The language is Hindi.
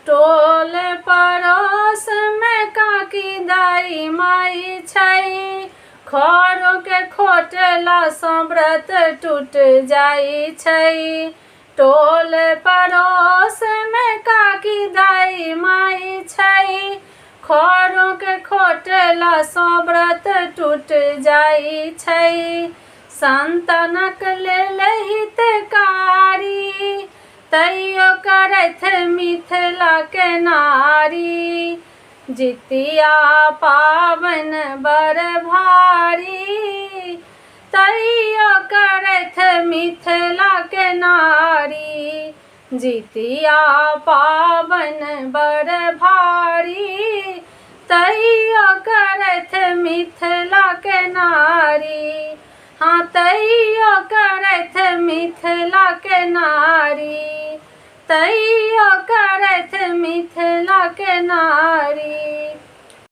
टोल पड़ोस में काकी दाई माई छै, खरो के खोटला सँ व्रत टूट जाई छै। टोल पड़ोस में काकी दाई माई छै, खरो के खोटला सँ व्रत टूट जाई छै। संतानक लेल हितकारी, तैयो करैथ मिथिला के नारी। जितिया पाबन बड़ भारी, तैयो करैथ मिथिला के नारी। जितिया पाबन बड़ भारी, तैयो करैथ मिथिला के नारी। हाँ तैयो करैथ मिथिला के नारी, तैयो करैथ मिथिला के नारी।